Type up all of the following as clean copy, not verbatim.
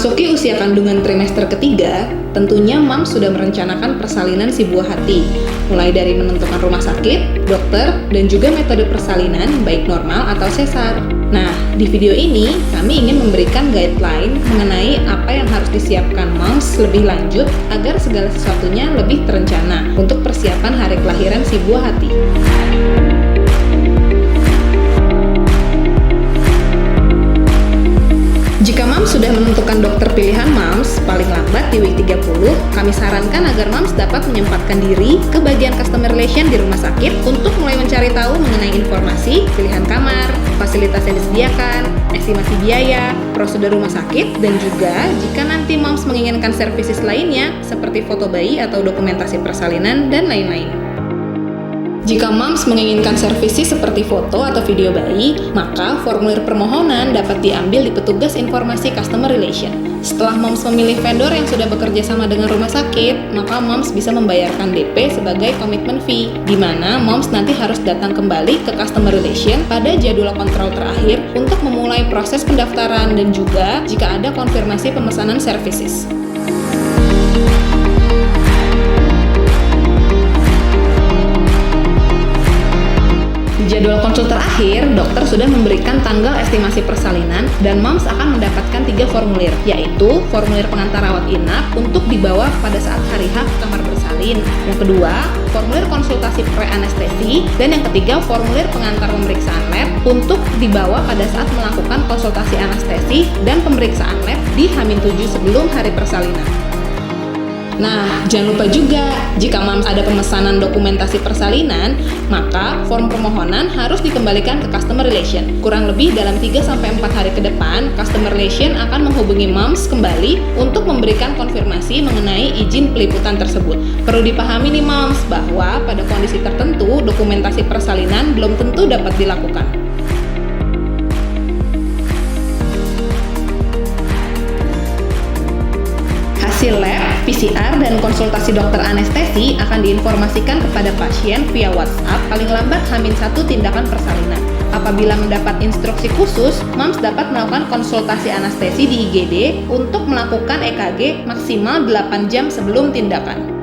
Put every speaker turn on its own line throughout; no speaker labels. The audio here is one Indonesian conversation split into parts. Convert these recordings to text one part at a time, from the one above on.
Memasuki usia kandungan trimester ketiga, tentunya mams sudah merencanakan persalinan si buah hati, mulai dari menentukan rumah sakit, dokter, dan juga metode persalinan baik normal atau sesar. Nah, di video ini kami ingin memberikan guideline mengenai apa yang harus disiapkan mams lebih lanjut agar segala sesuatunya lebih terencana untuk persiapan hari kelahiran si buah hati. Jika mams sudah menentukan dokter pilihan mams, paling lambat di week 30, kami sarankan agar mams dapat menyempatkan diri ke bagian customer relation di rumah sakit untuk mulai mencari tahu mengenai informasi, pilihan kamar, fasilitas yang disediakan, estimasi biaya, prosedur rumah sakit, dan juga jika nanti mams menginginkan services lainnya seperti foto bayi atau dokumentasi persalinan dan lain-lain. Jika mams menginginkan servisi seperti foto atau video bayi, maka formulir permohonan dapat diambil di petugas informasi customer relation. Setelah mams memilih vendor yang sudah bekerja sama dengan rumah sakit, maka mams bisa membayarkan DP sebagai commitment fee, di mana mams nanti harus datang kembali ke customer relation pada jadwal kontrol terakhir untuk memulai proses pendaftaran dan juga jika ada konfirmasi pemesanan services. Jadwal konsul terakhir, dokter sudah memberikan tanggal estimasi persalinan dan mams akan mendapatkan 3 formulir, yaitu formulir pengantar rawat inap untuk dibawa pada saat hari H ke kamar bersalin. Yang kedua, formulir konsultasi pre-anestesi, dan yang ketiga, formulir pengantar pemeriksaan lab untuk dibawa pada saat melakukan konsultasi anestesi dan pemeriksaan lab di H-7 sebelum hari persalinan. Nah, jangan lupa juga, jika mams ada pemesanan dokumentasi persalinan, maka form permohonan harus dikembalikan ke customer relation. Kurang lebih dalam 3-4 hari ke depan, customer relation akan menghubungi mams kembali untuk memberikan konfirmasi mengenai izin peliputan tersebut. Perlu dipahami nih mams, bahwa pada kondisi tertentu, dokumentasi persalinan belum tentu dapat dilakukan. Hasil lab, PCR, dan konsultasi dokter anestesi akan diinformasikan kepada pasien via WhatsApp paling lambat H-1 tindakan persalinan. Apabila mendapat instruksi khusus, mams dapat melakukan konsultasi anestesi di IGD untuk melakukan EKG maksimal 8 jam sebelum tindakan.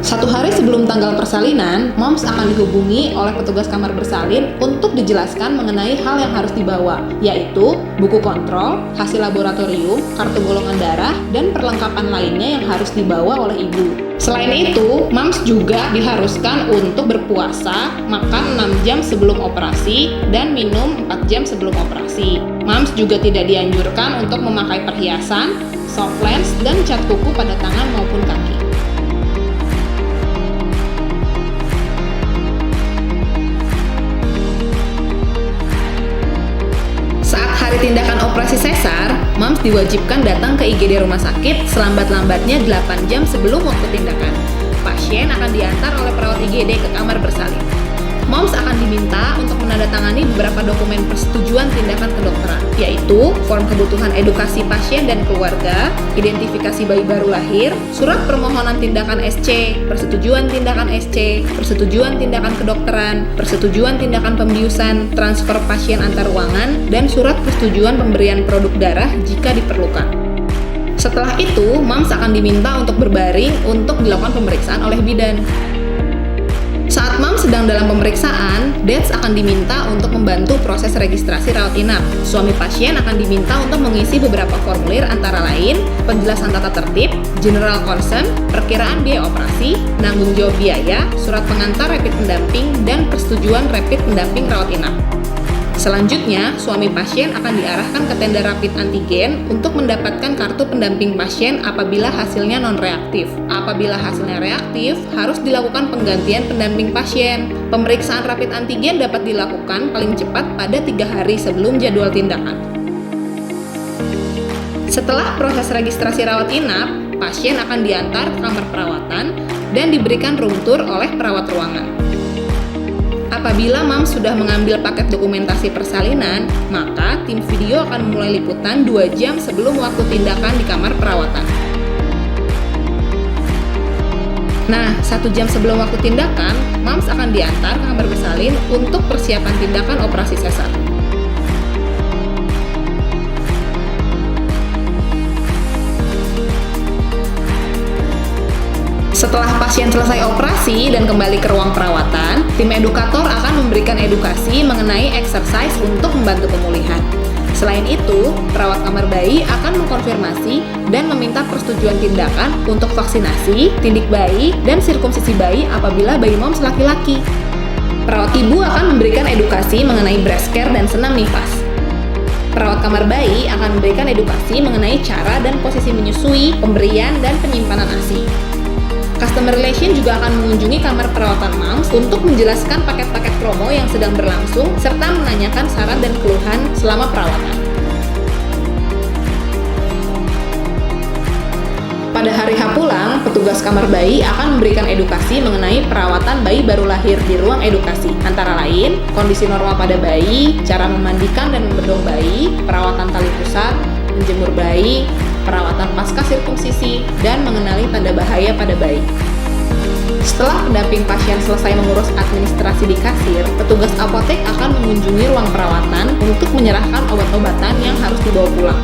1 hari sebelum tanggal persalinan, mams akan dihubungi oleh petugas kamar bersalin untuk dijelaskan mengenai hal yang harus dibawa, yaitu buku kontrol, hasil laboratorium, kartu golongan darah, dan perlengkapan lainnya yang harus dibawa oleh ibu. Selain itu, mams juga diharuskan untuk berpuasa, makan 6 jam sebelum operasi, dan minum 4 jam sebelum operasi. Mams juga tidak dianjurkan untuk memakai perhiasan, soft lens, dan cat kuku pada tangan maupun kaki. Tindakan operasi sesar, mams diwajibkan datang ke IGD rumah sakit selambat-lambatnya 8 jam sebelum waktu tindakan. Pasien akan diantar oleh perawat IGD ke kamar bersalin. Mams akan diminta untuk menandatangani beberapa dokumen persetujuan tindakan kedokteran, yaitu form kebutuhan edukasi pasien dan keluarga, identifikasi bayi baru lahir, surat permohonan tindakan SC, persetujuan tindakan SC, persetujuan tindakan kedokteran, persetujuan tindakan pembiusan, transfer pasien antar ruangan, dan surat persetujuan pemberian produk darah jika diperlukan. Setelah itu, mams akan diminta untuk berbaring untuk dilakukan pemeriksaan oleh bidan. Saat mams sedang dalam pemeriksaan, DETS akan diminta untuk membantu proses registrasi rawat inap. Suami pasien akan diminta untuk mengisi beberapa formulir antara lain penjelasan tata tertib, general concern, perkiraan biaya operasi, penanggung jawab biaya, surat pengantar rapid pendamping, dan persetujuan rapid pendamping rawat inap. Selanjutnya, suami pasien akan diarahkan ke tenda rapid antigen untuk mendapatkan kartu pendamping pasien apabila hasilnya non-reaktif. Apabila hasilnya reaktif, harus dilakukan penggantian pendamping pasien. Pemeriksaan rapid antigen dapat dilakukan paling cepat pada 3 hari sebelum jadwal tindakan. Setelah proses registrasi rawat inap, pasien akan diantar ke kamar perawatan dan diberikan room tour oleh perawat ruangan. Apabila mams sudah mengambil paket dokumentasi persalinan, maka tim video akan memulai liputan 2 jam sebelum waktu tindakan di kamar perawatan. Nah, 1 jam sebelum waktu tindakan, mams akan diantar ke kamar bersalin untuk persiapan tindakan operasi sesar. Pasien selesai operasi dan kembali ke ruang perawatan, tim edukator akan memberikan edukasi mengenai exercise untuk membantu pemulihan. Selain itu, perawat kamar bayi akan mengkonfirmasi dan meminta persetujuan tindakan untuk vaksinasi, tindik bayi, dan sirkumsisi bayi apabila bayi moms laki-laki. Perawat ibu akan memberikan edukasi mengenai breast care dan senam nifas. Perawat kamar bayi akan memberikan edukasi mengenai cara dan posisi menyusui, pemberian, dan penyimpanan ASI. Customer Relation juga akan mengunjungi kamar perawatan moms untuk menjelaskan paket-paket promo yang sedang berlangsung serta menanyakan saran dan keluhan selama perawatan. Pada hari H pulang, petugas kamar bayi akan memberikan edukasi mengenai perawatan bayi baru lahir di ruang edukasi, antara lain kondisi normal pada bayi, cara memandikan dan membendong bayi, perawatan tali pusat, menjemur bayi, perawatan pasca sirkumsisi, dan mengenali tanda bahaya pada bayi. Setelah pendamping pasien selesai mengurus administrasi di kasir, petugas apotek akan mengunjungi ruang perawatan untuk menyerahkan obat-obatan yang harus dibawa pulang.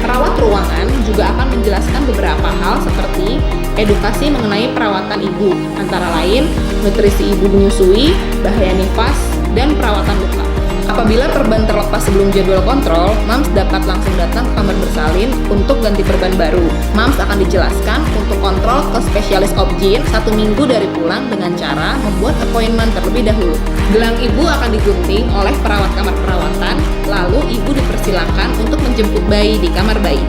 Perawat ruangan juga akan menjelaskan beberapa hal seperti edukasi mengenai perawatan ibu, antara lain nutrisi ibu menyusui, bahaya nifas, dan perawatan luka. Apabila perban terlepas sebelum jadwal kontrol, moms dapat langsung datang ke kamar bersalin untuk ganti perban baru. Moms akan dijelaskan untuk kontrol ke spesialis obgyn 1 minggu dari pulang dengan cara membuat appointment terlebih dahulu. Gelang ibu akan digunting oleh perawat kamar perawatan, lalu ibu dipersilakan untuk menjemput bayi di kamar bayi.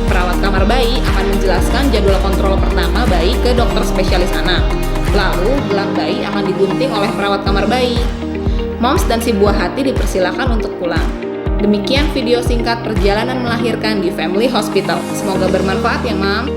Perawat kamar bayi akan menjelaskan jadwal kontrol pertama bayi ke dokter spesialis anak. Lalu, gelang bayi akan digunting oleh perawat kamar bayi. Moms dan si buah hati dipersilakan untuk pulang. Demikian video singkat perjalanan melahirkan di Family Hospital. Semoga bermanfaat ya, Mam.